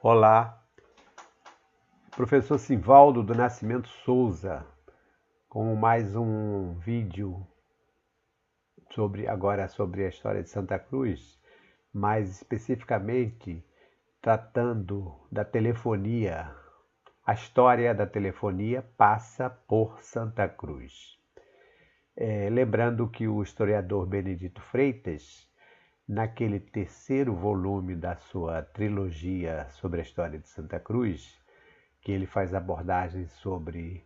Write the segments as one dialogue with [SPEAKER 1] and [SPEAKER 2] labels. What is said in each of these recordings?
[SPEAKER 1] Olá, professor Simvaldo do Nascimento Souza, com mais um vídeo sobre a história de Santa Cruz, mais especificamente tratando da telefonia. A história da telefonia passa por Santa Cruz. Lembrando que o historiador Benedito Freitas, naquele terceiro volume da sua trilogia sobre a história de Santa Cruz, que ele faz abordagens sobre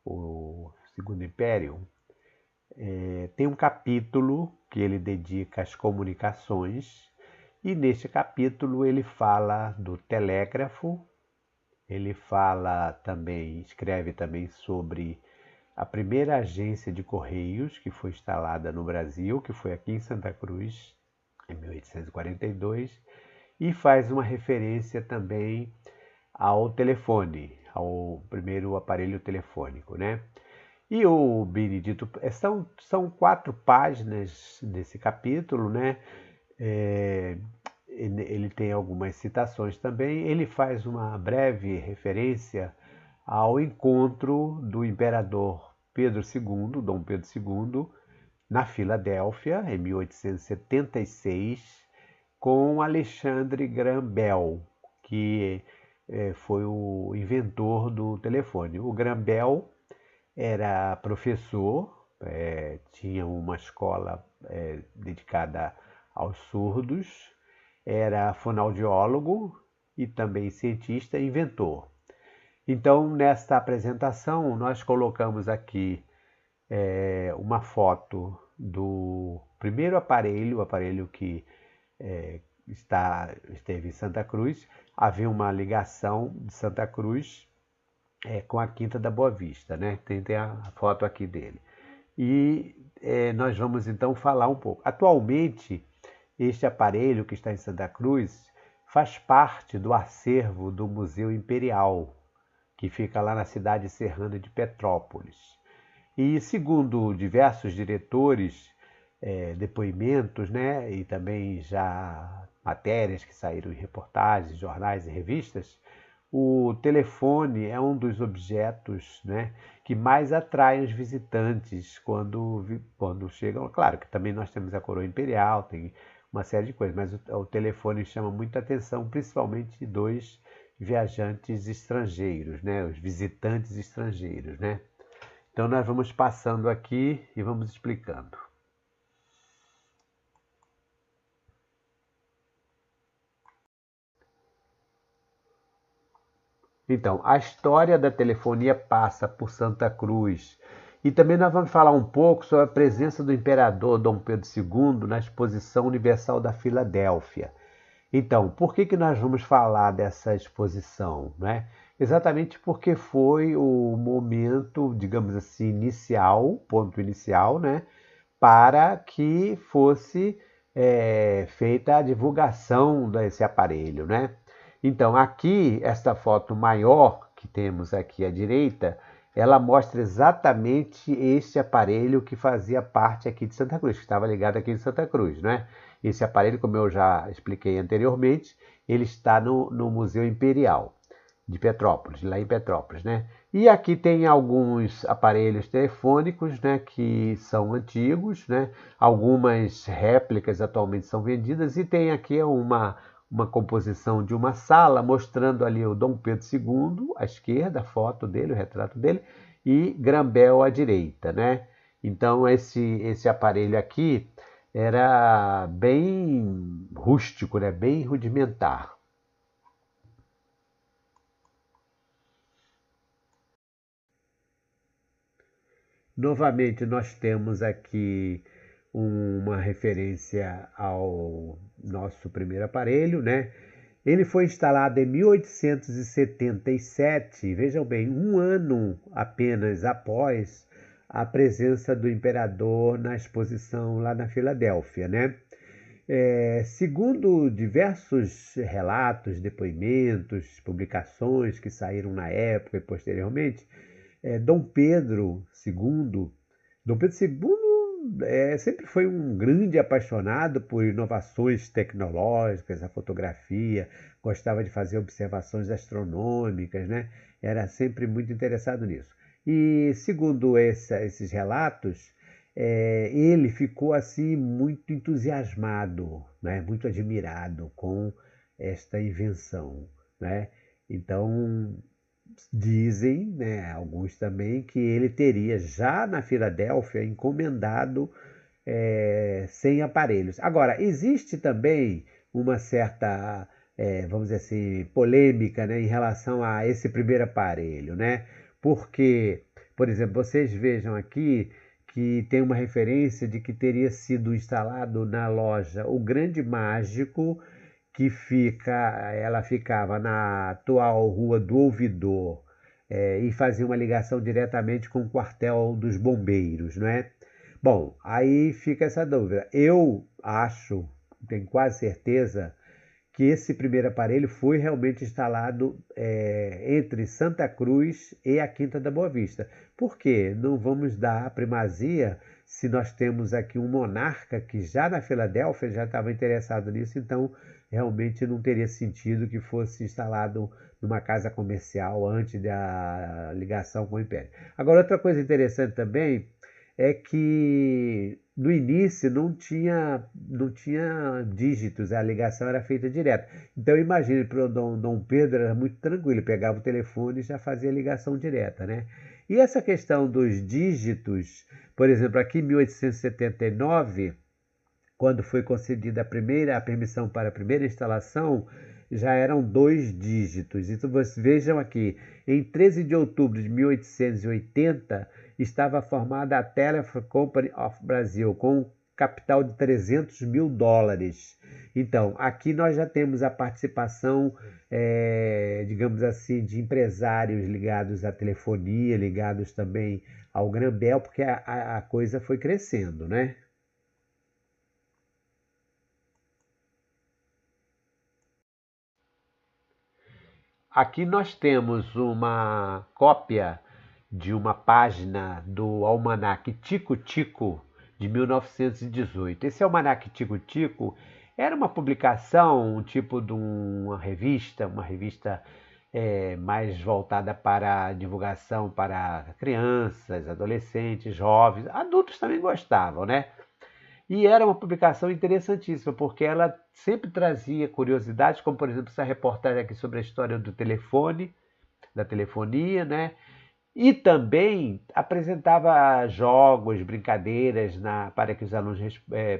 [SPEAKER 1] o Segundo Império, tem um capítulo que ele dedica às comunicações, e neste capítulo ele fala do telégrafo, ele escreve também sobre a primeira agência de correios que foi instalada no Brasil, que foi aqui em Santa Cruz, em 1842, e faz uma referência também ao telefone, ao primeiro aparelho telefônico, né? E o Benedito, são 4 páginas desse capítulo, né? Ele tem algumas citações também. Ele faz uma breve referência ao encontro do imperador Pedro II, Dom Pedro II, na Filadélfia, em 1876, com Alexandre Graham Bell, que foi o inventor do telefone. O Graham Bell era professor, tinha uma escola dedicada aos surdos, era fonoaudiólogo e também cientista e inventor. Então, nesta apresentação, nós colocamos aqui uma foto do primeiro aparelho, o aparelho que esteve em Santa Cruz. Havia uma ligação de Santa Cruz com a Quinta da Boa Vista, né? Tem a foto aqui dele. E nós vamos então falar um pouco. Atualmente, este aparelho que está em Santa Cruz faz parte do acervo do Museu Imperial, que fica lá na cidade serrana de Petrópolis. E segundo diversos diretores, depoimentos, né, e também já matérias que saíram em reportagens, jornais e revistas, o telefone é um dos objetos, né, que mais atraem os visitantes quando chegam. Claro que também nós temos a coroa imperial, tem uma série de coisas, mas o telefone chama muita atenção, principalmente dos viajantes estrangeiros, né, os visitantes estrangeiros, né? Então nós vamos passando aqui e vamos explicando. Então, a história da telefonia passa por Santa Cruz. E também nós vamos falar um pouco sobre a presença do imperador Dom Pedro II na Exposição Universal da Filadélfia. Então, por que nós vamos falar dessa exposição, né? Exatamente porque foi o momento, digamos assim, inicial, ponto inicial, né? Para que fosse feita a divulgação desse aparelho, né? Então, aqui, esta foto maior que temos aqui à direita, ela mostra exatamente este aparelho que fazia parte aqui de Santa Cruz, que estava ligado aqui em Santa Cruz, né? Esse aparelho, como eu já expliquei anteriormente, ele está no Museu Imperial de Petrópolis, lá em Petrópolis, né? E aqui tem alguns aparelhos telefônicos, né, que são antigos, né? Algumas réplicas atualmente são vendidas, e tem aqui uma composição de uma sala mostrando ali o Dom Pedro II à esquerda, a foto dele, o retrato dele, e Graham Bell à direita, né? Então esse aparelho aqui era bem rústico, né? Bem rudimentar. Novamente, nós temos aqui uma referência ao nosso primeiro aparelho, né? Ele foi instalado em 1877, vejam bem, um ano apenas após a presença do imperador na exposição lá na Filadélfia, né? Segundo diversos relatos, depoimentos, publicações que saíram na época e posteriormente, Dom Pedro II sempre foi um grande apaixonado por inovações tecnológicas, a fotografia, gostava de fazer observações astronômicas, né? Era sempre muito interessado nisso. E segundo esses relatos, ele ficou assim muito entusiasmado, né? Muito admirado com esta invenção, né? Então dizem, né, alguns também, que ele teria já na Filadélfia encomendado 100 aparelhos. Agora, existe também uma certa, vamos dizer assim, polêmica, né, em relação a esse primeiro aparelho, né? Porque, por exemplo, vocês vejam aqui que tem uma referência de que teria sido instalado na loja O Grande Mágico, ela ficava na atual Rua do Ouvidor, e fazia uma ligação diretamente com o quartel dos bombeiros, não é? Bom, aí fica essa dúvida. Eu acho, tenho quase certeza, que esse primeiro aparelho foi realmente instalado entre Santa Cruz e a Quinta da Boa Vista. Por quê? Não vamos dar primazia se nós temos aqui um monarca que já na Filadélfia já estava interessado nisso, então realmente não teria sentido que fosse instalado numa casa comercial antes da ligação com o Império. Agora, outra coisa interessante também é que no início não tinha dígitos, a ligação era feita direto. Então imagine, para o Dom Pedro era muito tranquilo, ele pegava o telefone e já fazia ligação direta, né? E essa questão dos dígitos, por exemplo, aqui em 1879, quando foi concedida a permissão para a primeira instalação, já eram 2 dígitos. Então, vocês vejam aqui, em 13 de outubro de 1880, estava formada a Telephone Company of Brazil, com capital de US$ 300 mil. Então, aqui nós já temos a participação, digamos assim, de empresários ligados à telefonia, ligados também ao Grambel, porque a coisa foi crescendo, né? Aqui nós temos uma cópia de uma página do Almanaque Tico Tico de 1918. Esse Almanaque Tico Tico era uma publicação, um tipo de uma revista mais voltada para a divulgação para crianças, adolescentes, jovens, adultos também gostavam, né? E era uma publicação interessantíssima, porque ela sempre trazia curiosidades, como por exemplo essa reportagem aqui sobre a história do telefone, da telefonia, né? E também apresentava jogos, brincadeiras para que os alunos,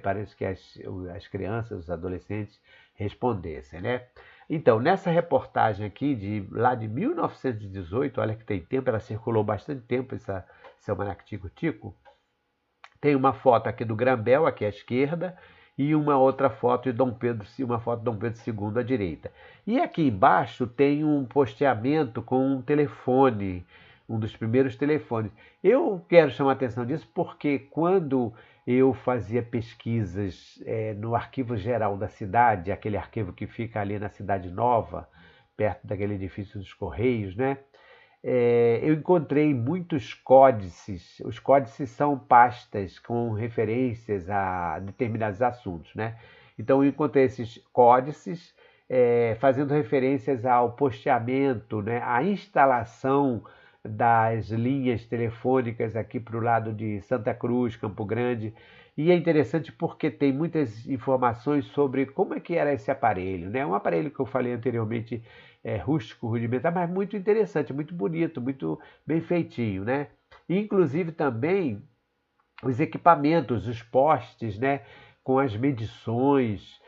[SPEAKER 1] para que as crianças, os adolescentes respondessem, né? Então, nessa reportagem aqui, lá de 1918, olha que tem tempo, ela circulou bastante tempo, esse almanac Tico-Tico, tem uma foto aqui do Grambel, aqui à esquerda, e uma outra foto de uma foto de Dom Pedro II à direita. E aqui embaixo tem um posteamento com um telefone, um dos primeiros telefones. Eu quero chamar a atenção disso porque quando eu fazia pesquisas no Arquivo Geral da cidade, aquele arquivo que fica ali na Cidade Nova, perto daquele edifício dos Correios, né? Eu encontrei muitos códices. Os códices são pastas com referências a determinados assuntos, né? Então eu encontrei esses códices fazendo referências ao posteamento, né? À instalação das linhas telefônicas aqui para o lado de Santa Cruz, Campo Grande. E é interessante porque tem muitas informações sobre como é que era esse aparelho, né? Um aparelho que eu falei anteriormente, rústico, rudimentar, mas muito interessante, muito bonito, muito bem feitinho, né? Inclusive também os equipamentos, os postes, né, com as medições,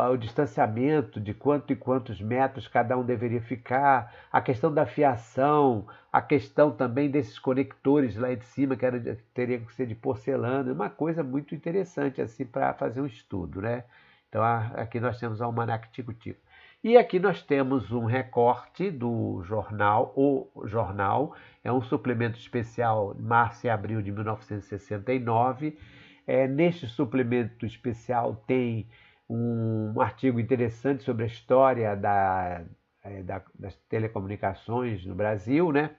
[SPEAKER 1] o distanciamento de quanto e quantos metros cada um deveria ficar, a questão da fiação, a questão também desses conectores lá de cima, teria que ser de porcelana, uma coisa muito interessante assim para fazer um estudo, né? Então aqui nós temos o Almanac Tico-Tico. E aqui nós temos um recorte do jornal, O Jornal, é um suplemento especial março e abril de 1969. Neste suplemento especial tem um artigo interessante sobre a história das telecomunicações no Brasil, né?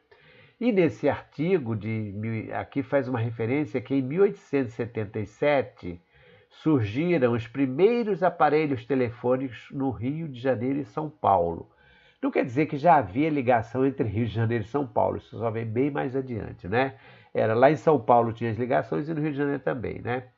[SPEAKER 1] E nesse artigo, aqui faz uma referência que em 1877 surgiram os primeiros aparelhos telefônicos no Rio de Janeiro e São Paulo. Não quer dizer que já havia ligação entre Rio de Janeiro e São Paulo, isso só vem bem mais adiante, né? Era lá em São Paulo tinha as ligações e no Rio de Janeiro também, né?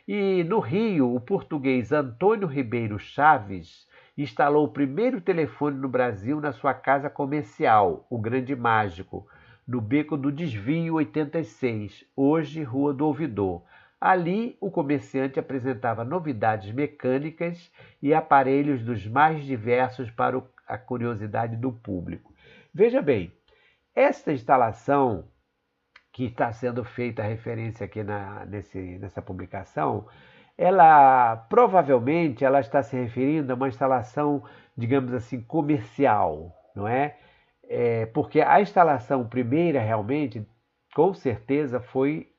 [SPEAKER 1] E no Rio, o português Antônio Ribeiro Chaves instalou o primeiro telefone no Brasil na sua casa comercial, o Grande Mágico, no Beco do Desvio 86, hoje Rua do Ouvidor. Ali, o comerciante apresentava novidades mecânicas e aparelhos dos mais diversos para a curiosidade do público. Veja bem, esta instalação que está sendo feita a referência aqui nessa publicação, ela provavelmente ela está se referindo a uma instalação, digamos assim, comercial, não é? Porque a instalação primeira realmente, com certeza, foi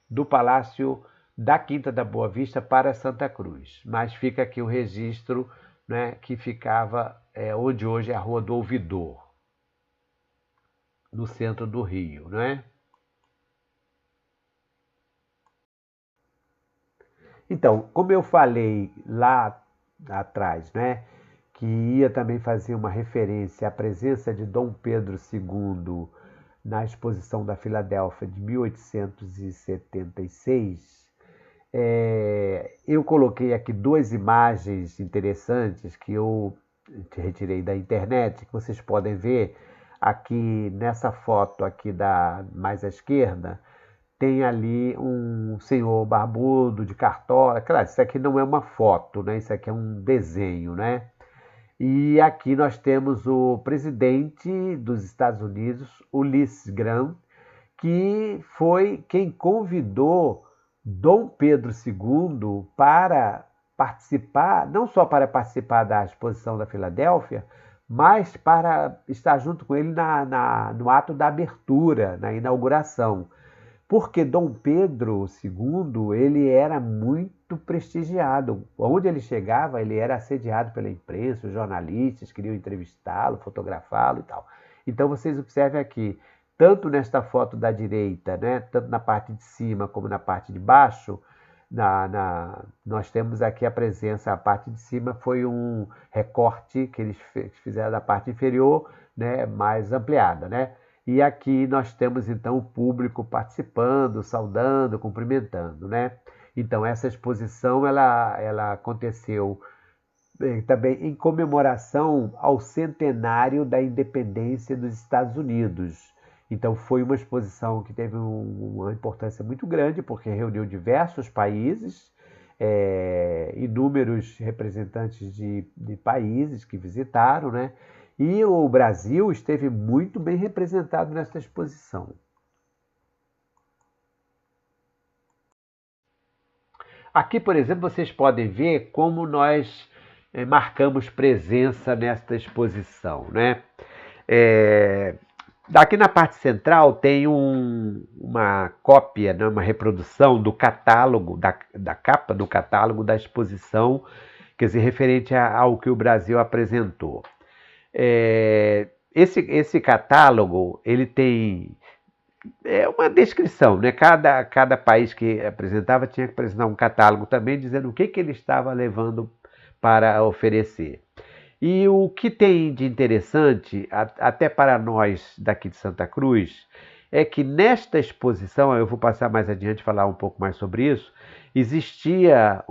[SPEAKER 1] do Palácio da Quinta da Boa Vista para Santa Cruz. Mas fica aqui o registro, né, que ficava onde hoje é a Rua do Ouvidor, no centro do Rio, não é? Então, como eu falei lá atrás, né, que ia também fazer uma referência à presença de Dom Pedro II na Exposição da Filadélfia de 1876, eu coloquei aqui duas imagens interessantes que eu retirei da internet, que vocês podem ver aqui nessa foto aqui mais à esquerda. Tem ali um senhor barbudo de cartola. Claro, isso aqui não é uma foto, né? Isso aqui é um desenho, né? E aqui nós temos o presidente dos Estados Unidos, Ulysses Grant, que foi quem convidou Dom Pedro II para participar, não só para participar da exposição da Filadélfia, mas para estar junto com ele no ato da abertura, na inauguração. Porque Dom Pedro II, ele era muito prestigiado. Onde ele chegava, ele era assediado pela imprensa, os jornalistas queriam entrevistá-lo, fotografá-lo e tal. Então vocês observem aqui, tanto nesta foto da direita, né, tanto na parte de cima como na parte de baixo, nós temos aqui a presença, a parte de cima foi um recorte que eles fizeram da parte inferior, né, mais ampliada, né? E aqui nós temos então o público participando, saudando, cumprimentando, né? Então essa exposição ela aconteceu também em comemoração ao centenário da independência dos Estados Unidos. Então foi uma exposição que teve uma importância muito grande porque reuniu diversos países, inúmeros representantes de países que visitaram, né? E o Brasil esteve muito bem representado nessa exposição. Aqui, por exemplo, vocês podem ver como nós marcamos presença nesta exposição, né? Aqui na parte central tem uma cópia, né, uma reprodução do catálogo, da capa do catálogo da exposição, quer dizer, referente ao que o Brasil apresentou. Esse catálogo ele tem uma descrição, né? Cada país que apresentava tinha que apresentar um catálogo também dizendo o que ele estava levando para oferecer. E o que tem de interessante, até para nós daqui de Santa Cruz, é que nesta exposição, eu vou passar mais adiante falar um pouco mais sobre isso, existia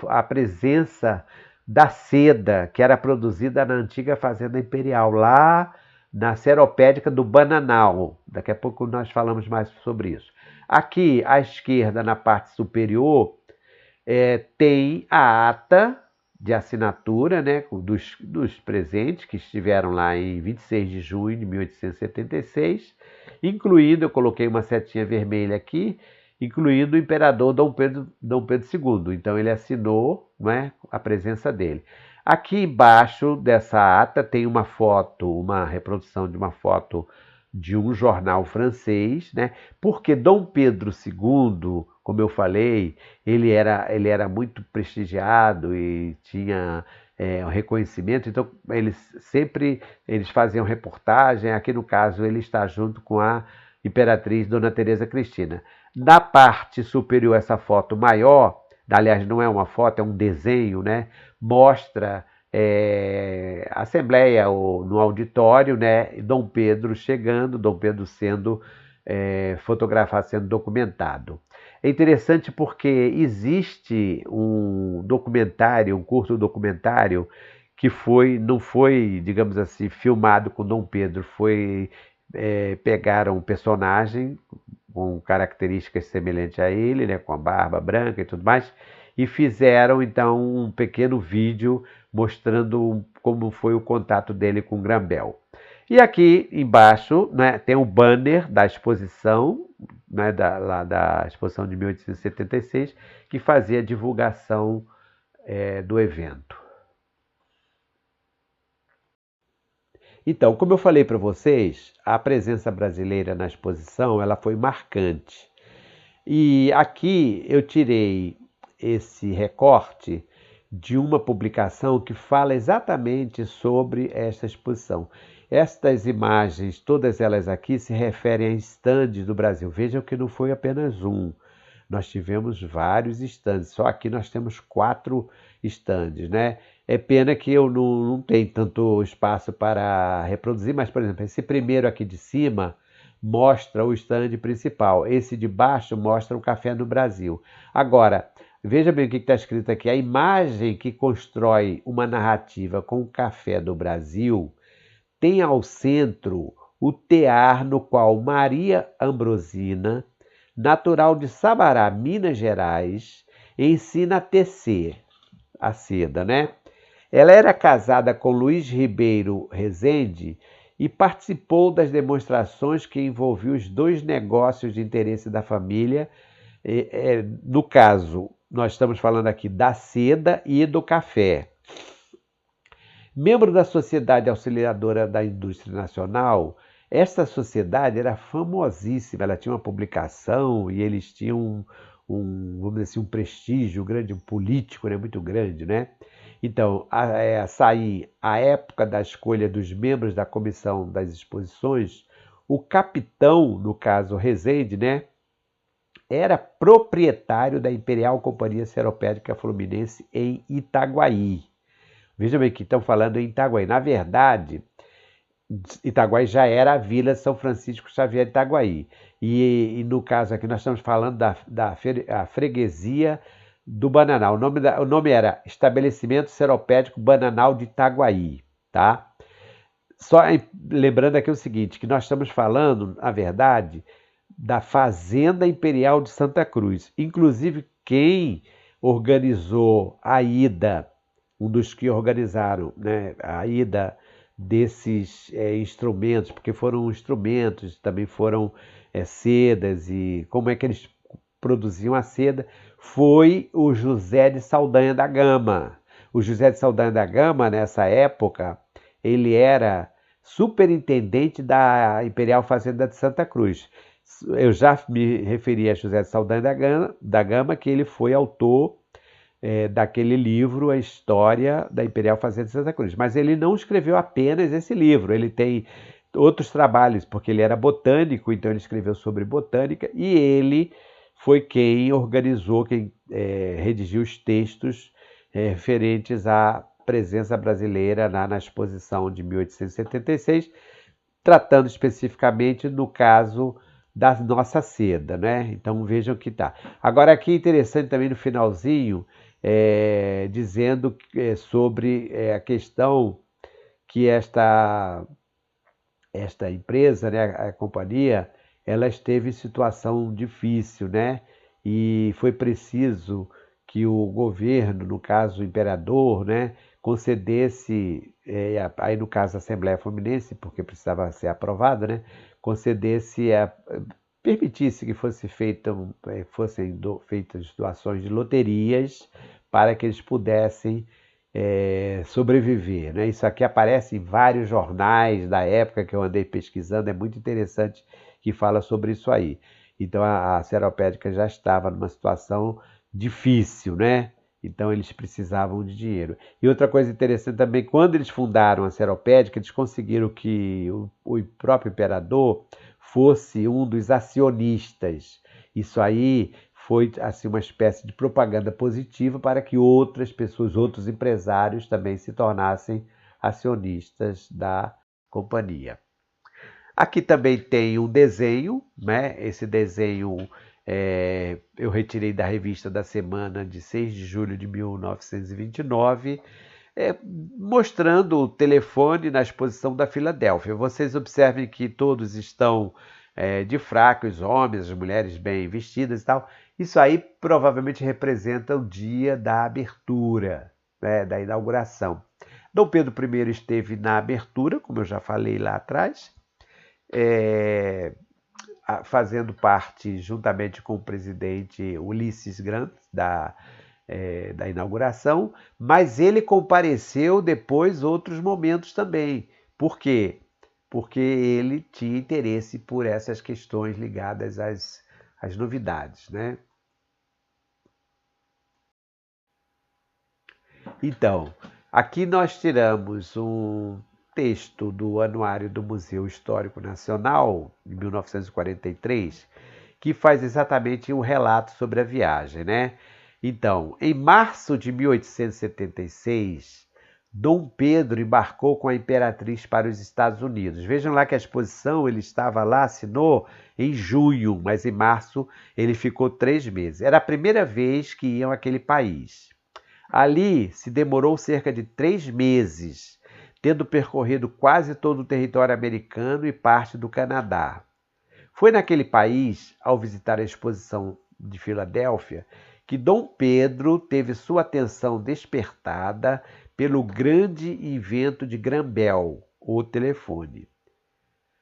[SPEAKER 1] a presença da seda que era produzida na antiga Fazenda Imperial, lá na Seropédica do Bananal. Daqui a pouco nós falamos mais sobre isso. Aqui, à esquerda, na parte superior, tem a ata de assinatura, né, dos presentes que estiveram lá em 26 de junho de 1876, incluindo, eu coloquei uma setinha vermelha aqui, incluindo o imperador Dom Pedro II. Então ele assinou, né, a presença dele. Aqui embaixo dessa ata tem uma foto, uma reprodução de uma foto de um jornal francês, né? Porque Dom Pedro II, como eu falei, ele era muito prestigiado e tinha o reconhecimento. Então, eles faziam reportagem. Aqui, no caso, ele está junto com a Imperatriz Dona Teresa Cristina. Na parte superior, essa foto maior, aliás, não é uma foto, é um desenho, né? Mostra a Assembleia no auditório, né? Dom Pedro chegando, Dom Pedro sendo fotografado, sendo documentado. É interessante porque existe um documentário, um curto documentário, que não foi, digamos assim, filmado com Dom Pedro, pegaram um personagem com características semelhantes a ele, né, com a barba branca e tudo mais, e fizeram então um pequeno vídeo mostrando como foi o contato dele com Grambel. E aqui embaixo, né, tem o banner da exposição, né, lá da exposição de 1876, que fazia a divulgação do evento. Então, como eu falei para vocês, a presença brasileira na exposição ela foi marcante. E aqui eu tirei esse recorte de uma publicação que fala exatamente sobre esta exposição. Estas imagens, todas elas aqui, se referem a estandes do Brasil. Vejam que não foi apenas um. Nós tivemos vários estandes. Só aqui nós temos 4 estandes, né? É pena que eu não tenho tanto espaço para reproduzir, mas, por exemplo, esse primeiro aqui de cima mostra o estande principal. Esse de baixo mostra o Café no Brasil. Agora, veja bem o que está escrito aqui. A imagem que constrói uma narrativa com o Café do Brasil tem ao centro o tear no qual Maria Ambrosina, natural de Sabará, Minas Gerais, ensina a tecer a seda, né? Ela era casada com Luiz Ribeiro Rezende e participou das demonstrações que envolviam os 2 negócios de interesse da família. No caso, nós estamos falando aqui da seda e do café. Membro da Sociedade Auxiliadora da Indústria Nacional, essa sociedade era famosíssima, ela tinha uma publicação e eles tinham vamos dizer assim, um prestígio grande, um político, né, muito grande, né? Então, sair a época da escolha dos membros da comissão das exposições, o capitão, no caso Rezende, né, era proprietário da Imperial Companhia Seropédica Fluminense em Itaguaí. Veja bem que estão falando em Itaguaí. Na verdade, Itaguaí já era a Vila São Francisco Xavier de Itaguaí. E no caso aqui nós estamos falando da freguesia do Bananal. O nome era Estabelecimento Seropédico Bananal de Itaguaí, tá? Só lembrando aqui o seguinte, que nós estamos falando, na verdade, da Fazenda Imperial de Santa Cruz. Inclusive, quem organizou a ida, um dos que organizaram, né, a ida desses instrumentos, porque foram instrumentos, também foram sedas, e como é que eles produziam a seda, foi o José de Saldanha da Gama. O José de Saldanha da Gama, nessa época, ele era superintendente da Imperial Fazenda de Santa Cruz. Eu já me referi a José de Saldanha da Gama, que ele foi autor daquele livro, A História da Imperial Fazenda de Santa Cruz. Mas ele não escreveu apenas esse livro, ele tem outros trabalhos, porque ele era botânico, então ele escreveu sobre botânica, e ele foi quem organizou, quem redigiu os textos referentes à presença brasileira na exposição de 1876, tratando especificamente no caso da nossa seda, né? Então vejam que tá. Agora aqui é interessante também no finalzinho, dizendo sobre a questão que esta empresa, né, a companhia, ela esteve em situação difícil, né? E foi preciso que o governo, no caso o imperador, né, concedesse, aí no caso a Assembleia Fluminense, porque precisava ser aprovada, né, permitisse que fossem feitas doações de loterias para que eles pudessem sobreviver, né? Isso aqui aparece em vários jornais da época que eu andei pesquisando, é muito interessante que fala sobre isso aí. Então a Seropédica já estava numa situação difícil, né? Então eles precisavam de dinheiro. E outra coisa interessante também, quando eles fundaram a Seropédica, eles conseguiram que o próprio imperador fosse um dos acionistas. Isso aí foi assim uma espécie de propaganda positiva para que outras pessoas, outros empresários também se tornassem acionistas da companhia. Aqui também tem um desenho, né? Esse desenho eu retirei da revista da semana de 6 de julho de 1929, mostrando o telefone na exposição da Filadélfia. Vocês observem que todos estão de fraco, os homens, as mulheres bem vestidas e tal. Isso aí provavelmente representa o dia da abertura, né, da inauguração. Dom Pedro I esteve na abertura, como eu já falei lá atrás, fazendo parte, juntamente com o presidente Ulisses Grant, da inauguração, mas ele compareceu depois outros momentos também. Por quê? Porque ele tinha interesse por essas questões ligadas às novidades, né? Então, aqui nós tiramos um texto do Anuário do Museu Histórico Nacional, de 1943, que faz exatamente um relato sobre a viagem, né? Então, em março de 1876, Dom Pedro embarcou com a imperatriz para os Estados Unidos. Vejam lá que a exposição ele estava lá, assinou em junho, mas em março ele ficou 3 meses. Era a primeira vez que iam àquele país. Ali se demorou cerca de 3 meses, tendo percorrido quase todo o território americano e parte do Canadá. Foi naquele país, ao visitar a exposição de Filadélfia, que Dom Pedro teve sua atenção despertada pelo grande invento de Graham Bell, o telefone.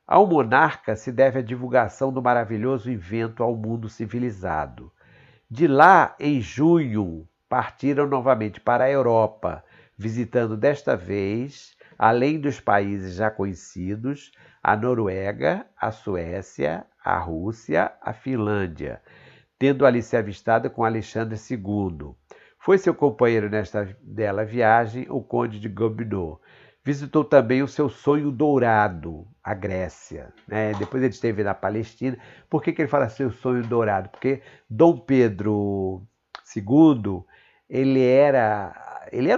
[SPEAKER 1] Ao monarca se deve a divulgação do maravilhoso invento ao mundo civilizado. De lá, em junho, partiram novamente para a Europa, visitando desta vez, além dos países já conhecidos, a Noruega, a Suécia, a Rússia, a Finlândia, tendo ali se avistado com Alexandre II. Foi seu companheiro nesta bela viagem, o conde de Gobineau. Visitou também o seu sonho dourado, a Grécia, né? Depois ele esteve na Palestina. Por que ele fala seu sonho dourado? Porque Dom Pedro II, ele era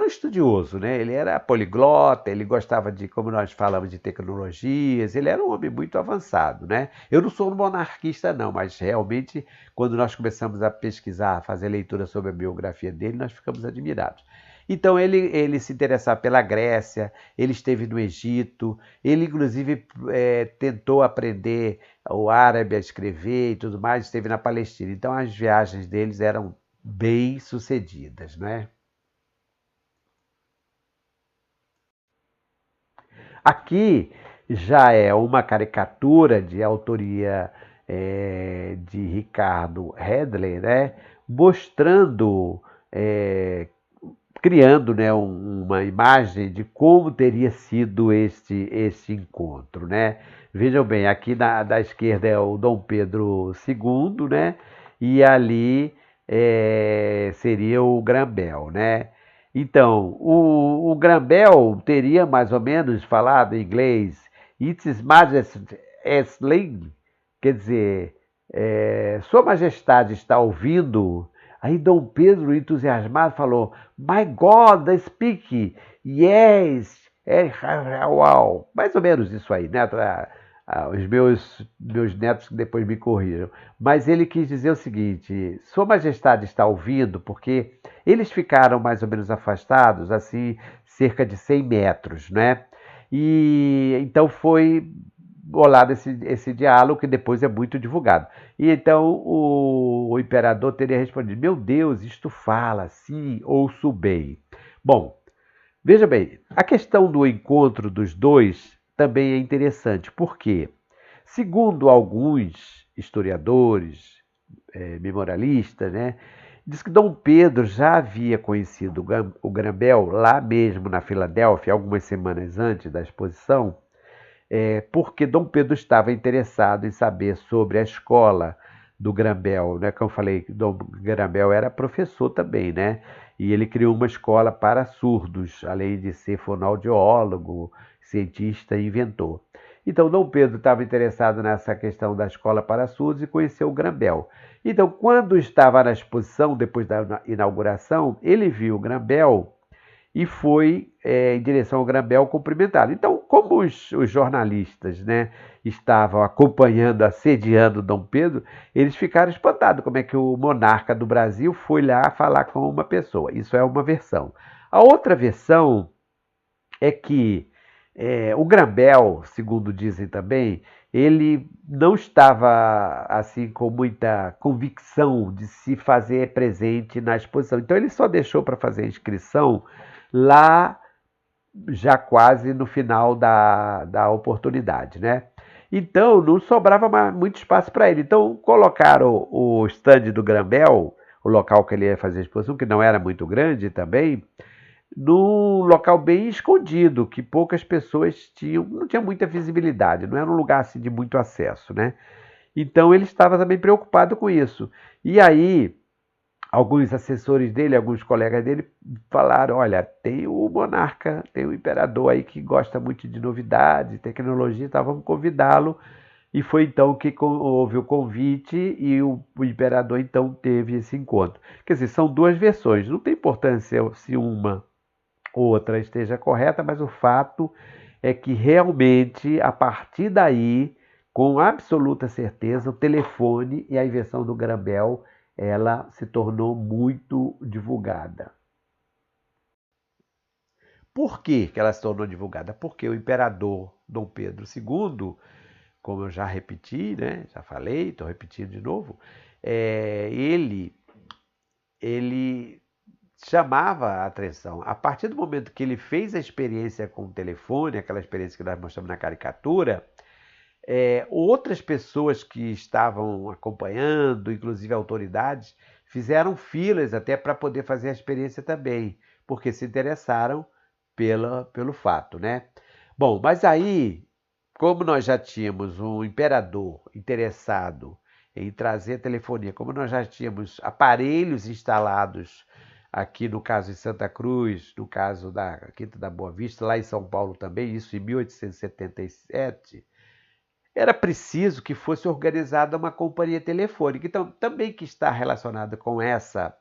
[SPEAKER 1] um estudioso, né? Ele era poliglota, ele gostava de, como nós falamos, de tecnologias, ele era um homem muito avançado, né? Eu não sou um monarquista não, mas realmente quando nós começamos a pesquisar, a fazer leitura sobre a biografia dele, nós ficamos admirados. Então ele se interessava pela Grécia, ele esteve no Egito, ele inclusive tentou aprender o árabe a escrever e tudo mais, esteve na Palestina. Então as viagens deles eram bem sucedidas, né? Aqui já é uma caricatura de autoria de Ricardo Hedley, né? Mostrando, criando, né, uma imagem de como teria sido este encontro, né? Vejam bem, aqui da esquerda é o Dom Pedro II, né? E ali seria o Graham-Bell, né? Então, o Graham-Bell teria mais ou menos falado em inglês Its Majesty is listening, quer dizer, Sua Majestade está ouvindo. Aí Dom Pedro, entusiasmado, falou: My God, they speak, yes, wow. Mais ou menos isso aí, né? Os meus netos que depois me corriram. Mas ele quis dizer o seguinte: Sua Majestade está ouvindo, porque eles ficaram mais ou menos afastados, assim, cerca de 100 metros, né? E então foi bolado esse diálogo que depois é muito divulgado. E então o imperador teria respondido: Meu Deus, isto fala, sim, ouço bem. Bom, veja bem, a questão do encontro dos dois também é interessante, porque, segundo alguns historiadores, memorialistas, né, diz que Dom Pedro já havia conhecido o Graham-Bell lá mesmo na Filadélfia, algumas semanas antes da exposição, porque Dom Pedro estava interessado em saber sobre a escola do Graham-Bell, né? Como eu falei, Dom Graham-Bell era professor também, né? E ele criou uma escola para surdos, além de ser fonoaudiólogo, cientista e inventor. Então, Dom Pedro estava interessado nessa questão da escola para surdos e conheceu o Grambel. Então, quando estava na exposição, depois da inauguração, ele viu o Grambel e foi em direção ao Grambel cumprimentá-lo. Então, como os jornalistas, né, estavam acompanhando, assediando Dom Pedro, eles ficaram espantados como é que o monarca do Brasil foi lá falar com uma pessoa. Isso é uma versão. A outra versão é que o Grambel, segundo dizem também, ele não estava assim com muita convicção de se fazer presente na exposição. Então ele só deixou para fazer a inscrição lá já quase no final da oportunidade, né? Então não sobrava muito espaço para ele. Então colocaram o stand do Grambel, o local que ele ia fazer a exposição, que não era muito grande também, num local bem escondido, que poucas pessoas tinham, não tinha muita visibilidade, não era um lugar assim de muito acesso, né? Então ele estava também preocupado com isso. E aí, alguns assessores dele, alguns colegas dele falaram: olha, tem o monarca, tem o imperador aí que gosta muito de novidade, tecnologia, então vamos convidá-lo. E foi então que houve o convite e o imperador então teve esse encontro. Quer dizer, são duas versões, não tem importância se uma outra esteja correta, mas o fato é que realmente, a partir daí, com absoluta certeza, o telefone e a invenção do Grambel, ela se tornou muito divulgada. Por que ela se tornou divulgada? Porque o imperador Dom Pedro II, como eu já repeti, né, já falei, estou repetindo de novo, ele chamava a atenção. A partir do momento que ele fez a experiência com o telefone, aquela experiência que nós mostramos na caricatura, outras pessoas que estavam acompanhando, inclusive autoridades, fizeram filas até para poder fazer a experiência também, porque se interessaram pelo fato, né? Bom, mas aí, como nós já tínhamos um imperador interessado em trazer telefonia, como nós já tínhamos aparelhos instalados aqui no caso em Santa Cruz, no caso da Quinta da Boa Vista, lá em São Paulo também, isso em 1877, era preciso que fosse organizada uma companhia telefônica. Então, também que está relacionada com essa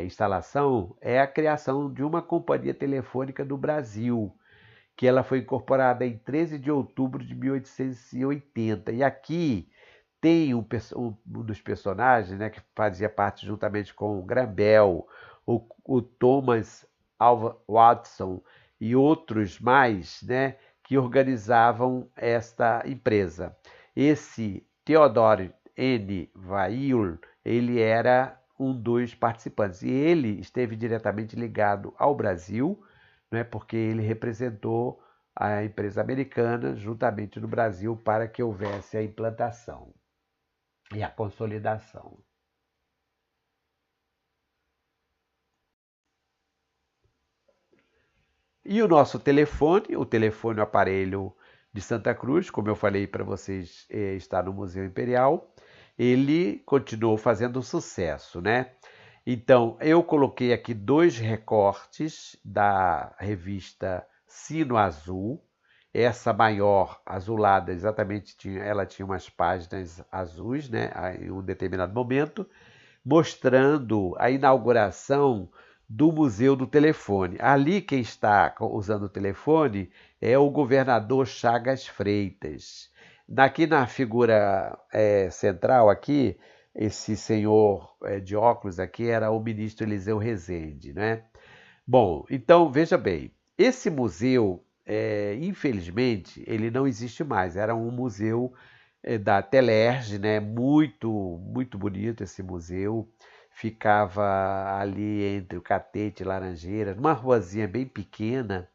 [SPEAKER 1] instalação é a criação de uma companhia telefônica do Brasil, que ela foi incorporada em 13 de outubro de 1880. E aqui tem um dos personagens, né, que fazia parte juntamente com o Grambel, o Thomas Alva Watson e outros mais, né, que organizavam esta empresa. Esse Theodore N. Vail, ele era um dos participantes e ele esteve diretamente ligado ao Brasil, né, porque ele representou a empresa americana juntamente no Brasil para que houvesse a implantação e a consolidação. E o nosso telefone, o telefone, o aparelho de Santa Cruz, como eu falei para vocês, está no Museu Imperial, ele continuou fazendo sucesso, né? Então, eu coloquei aqui dois recortes da revista Sino Azul. Essa maior, azulada, exatamente, ela tinha umas páginas azuis, né, em um determinado momento, mostrando a inauguração do Museu do Telefone. Ali quem está usando o telefone é o governador Chagas Freitas. Aqui na figura central aqui, esse senhor de óculos aqui era o ministro Eliseu Rezende, né? Bom, então veja bem, esse museu, infelizmente, ele não existe mais. Era um museu da Telerge, né? Muito bonito esse museu. Ficava ali entre o Catete e Laranjeira, numa ruazinha bem pequena.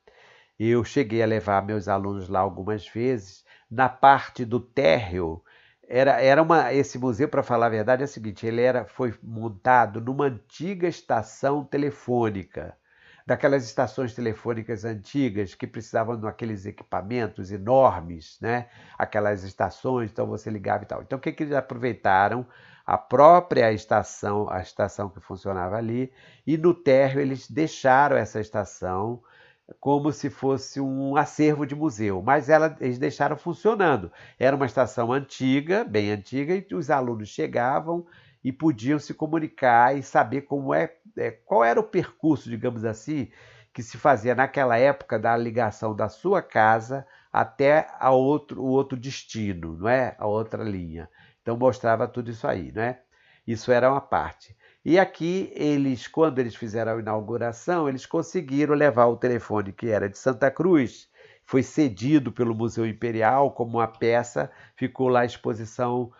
[SPEAKER 1] Eu cheguei a levar meus alunos lá algumas vezes. Na parte do térreo, esse museu, para falar a verdade, é o seguinte: foi montado numa antiga estação telefônica, daquelas estações telefônicas antigas que precisavam daqueles equipamentos enormes, né? Aquelas estações, então você ligava e tal. Então o que eles aproveitaram? a própria estação, a estação que funcionava ali, e no térreo eles deixaram essa estação como se fosse um acervo de museu, mas eles deixaram funcionando. Era uma estação antiga, bem antiga, e os alunos chegavam e podiam se comunicar e saber qual era o percurso, digamos assim, que se fazia naquela época da ligação da sua casa até o outro destino, não é? A outra linha. Então mostrava tudo isso aí, não é? Isso era uma parte. E aqui quando eles fizeram a inauguração, eles conseguiram levar o telefone que era de Santa Cruz, foi cedido pelo Museu Imperial como uma peça, ficou lá à exposição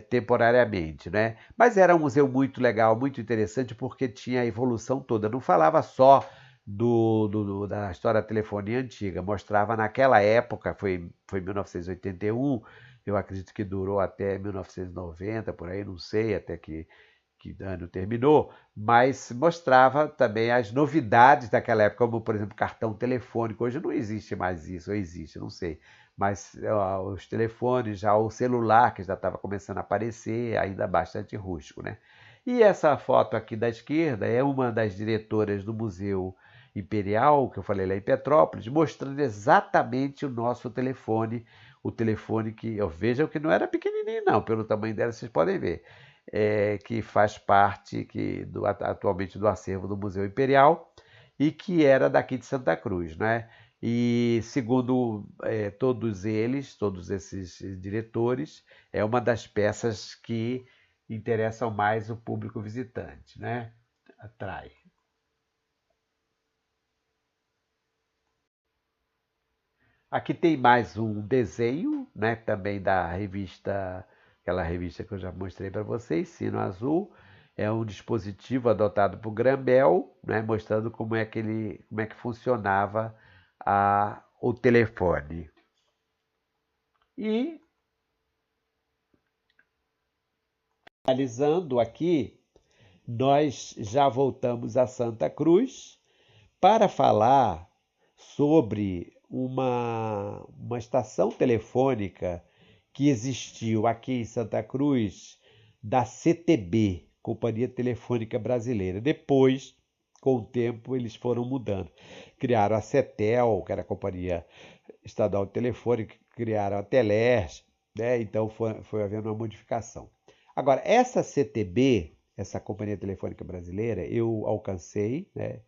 [SPEAKER 1] temporariamente, né? Mas era um museu muito legal, muito interessante, porque tinha a evolução toda. Não falava só da história da telefonia antiga, mostrava naquela época, foi 1981, eu acredito que durou até 1990, por aí, não sei, até que ano terminou, mas mostrava também as novidades daquela época, como, por exemplo, cartão telefônico. Hoje não existe mais isso, ou existe, não sei. Mas ó, os telefones, já o celular, que já estava começando a aparecer, ainda bastante rústico, né? E essa foto aqui da esquerda é uma das diretoras do Museu Imperial, que eu falei lá em Petrópolis, mostrando exatamente o nosso telefone, o telefone que, vejam que não era pequenininho não, pelo tamanho dela vocês podem ver, que faz parte atualmente do acervo do Museu Imperial e que era daqui de Santa Cruz, né? E segundo todos esses diretores, é uma das peças que interessam mais o público visitante, né? Atrai. Aqui tem mais um desenho, né? Também da revista, aquela revista que eu já mostrei para vocês, Sino Azul. É um dispositivo adotado por Graham-Bell, né? Mostrando como é que funcionava o telefone. E finalizando aqui, nós já voltamos a Santa Cruz para falar sobre uma estação telefônica que existiu aqui em Santa Cruz, da CTB, Companhia Telefônica Brasileira. Depois, com o tempo, eles foram mudando. Criaram a CETEL, que era a Companhia Estadual de Telefônica, criaram a Telerge, né? Então foi havendo uma modificação. Agora, essa CTB, essa Companhia Telefônica Brasileira, eu alcancei, né?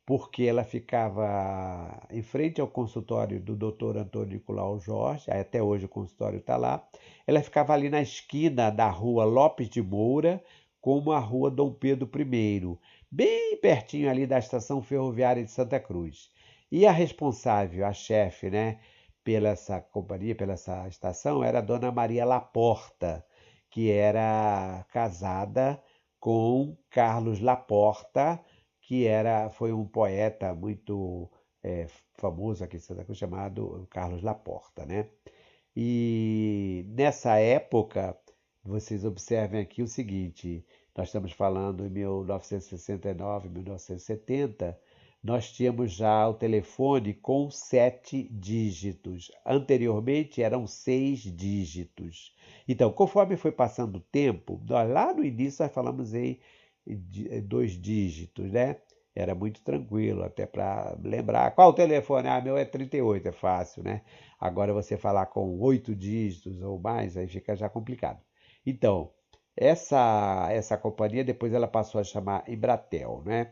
[SPEAKER 1] Porque ela ficava em frente ao consultório do Dr. Antônio Nicolau Jorge, até hoje o consultório está lá. Ela ficava ali na esquina da rua Lopes de Moura com a rua Dom Pedro I, bem pertinho ali da estação ferroviária de Santa Cruz. E a responsável, a chefe, né, pela essa companhia, pela essa estação, era a Dona Maria Laporta, que era casada com Carlos Laporta, foi um poeta muito famoso aqui em Santa Cruz, chamado Carlos Laporta, né? E nessa época, vocês observem aqui o seguinte, nós estamos falando em 1969, 1970, nós tínhamos já o telefone com 7 dígitos. Anteriormente eram 6 dígitos. Então, conforme foi passando o tempo, lá no início nós falamos em 2 dígitos, né? Era muito tranquilo, até para lembrar. Qual o telefone? Ah, meu é 38, é fácil, né? Agora você falar com 8 dígitos ou mais, aí fica já complicado. Então, essa companhia depois ela passou a chamar Embratel, né?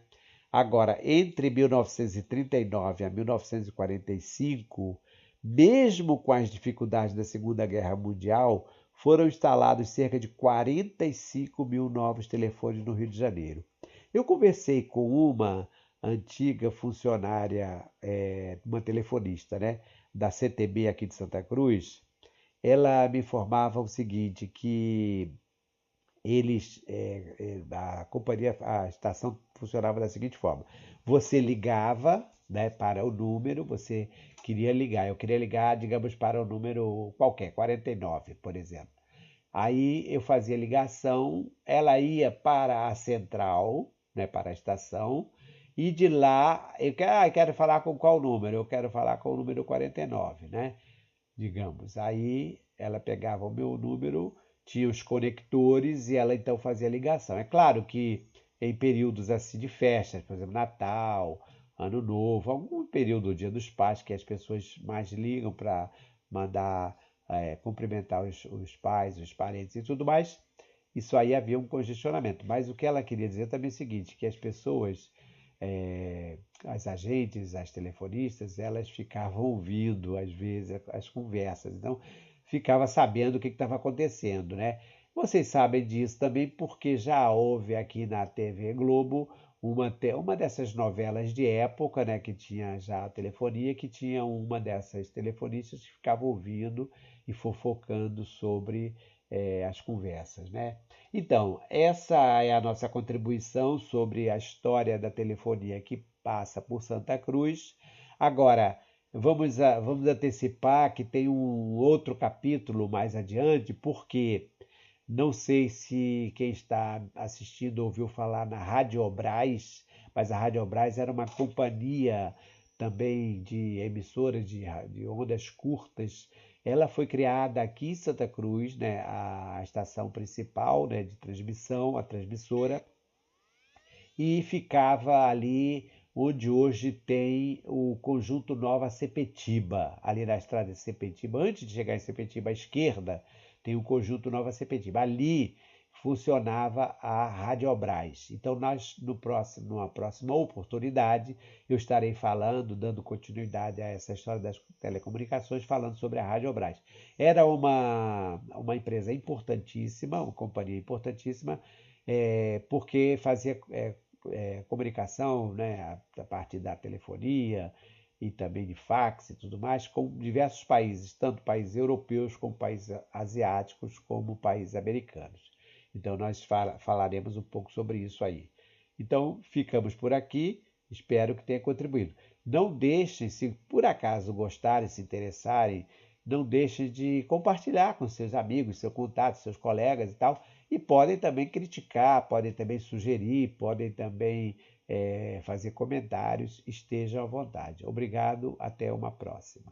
[SPEAKER 1] Agora, entre 1939 a 1945, mesmo com as dificuldades da Segunda Guerra Mundial, foram instalados cerca de 45 mil novos telefones no Rio de Janeiro. Eu conversei com uma antiga funcionária, uma telefonista, né, da CTB aqui de Santa Cruz. Ela me informava o seguinte, que a companhia, a estação funcionava da seguinte forma: você ligava, né, para o número, você queria ligar, eu queria ligar, digamos, para o número qualquer, 49, por exemplo. Aí eu fazia ligação, ela ia para a central, né, para a estação, e de lá, eu quero falar com qual número? Eu quero falar com o número 49, né? Digamos. Aí ela pegava o meu número tinha os conectores e ela então fazia a ligação. É claro que em períodos assim de festas, por exemplo, Natal, Ano Novo, algum período do Dia dos Pais que as pessoas mais ligam para mandar cumprimentar os pais, os parentes e tudo mais, isso aí havia um congestionamento. Mas o que ela queria dizer também é o seguinte, que as pessoas, as agentes, as telefonistas, elas ficavam ouvindo, às vezes, as conversas. Então, ficava sabendo o que estava acontecendo, né? Vocês sabem disso também porque já houve aqui na TV Globo uma dessas novelas de época, né, que tinha já a telefonia, que tinha uma dessas telefonistas que ficava ouvindo e fofocando sobre as conversas, né? Então, essa é a nossa contribuição sobre a história da telefonia que passa por Santa Cruz. Agora, vamos antecipar que tem um outro capítulo mais adiante, porque não sei se quem está assistindo ouviu falar na Radiobras, mas a Radiobras era uma companhia também de emissoras de ondas curtas. Ela foi criada aqui em Santa Cruz, né, a estação principal, né, de transmissão, a transmissora, e ficava ali onde hoje tem o Conjunto Nova Sepetiba, ali na estrada de Sepetiba. Antes de chegar em Sepetiba, à esquerda, tem o Conjunto Nova Sepetiba. Ali funcionava a Radiobras. Então, numa próxima oportunidade, eu estarei falando, dando continuidade a essa história das telecomunicações, falando sobre a Radiobras. Era uma empresa importantíssima, uma companhia importantíssima, porque fazia comunicação, né, a partir da telefonia e também de fax e tudo mais, com diversos países, tanto países europeus como países asiáticos, como países americanos. Então nós falaremos um pouco sobre isso aí. Então ficamos por aqui, espero que tenha contribuído. Não deixem, se por acaso gostarem, se interessarem, não deixem de compartilhar com seus amigos, seus contatos, seus colegas e tal. E podem também criticar, podem também sugerir, podem também fazer comentários. Estejam à vontade. Obrigado, até uma próxima.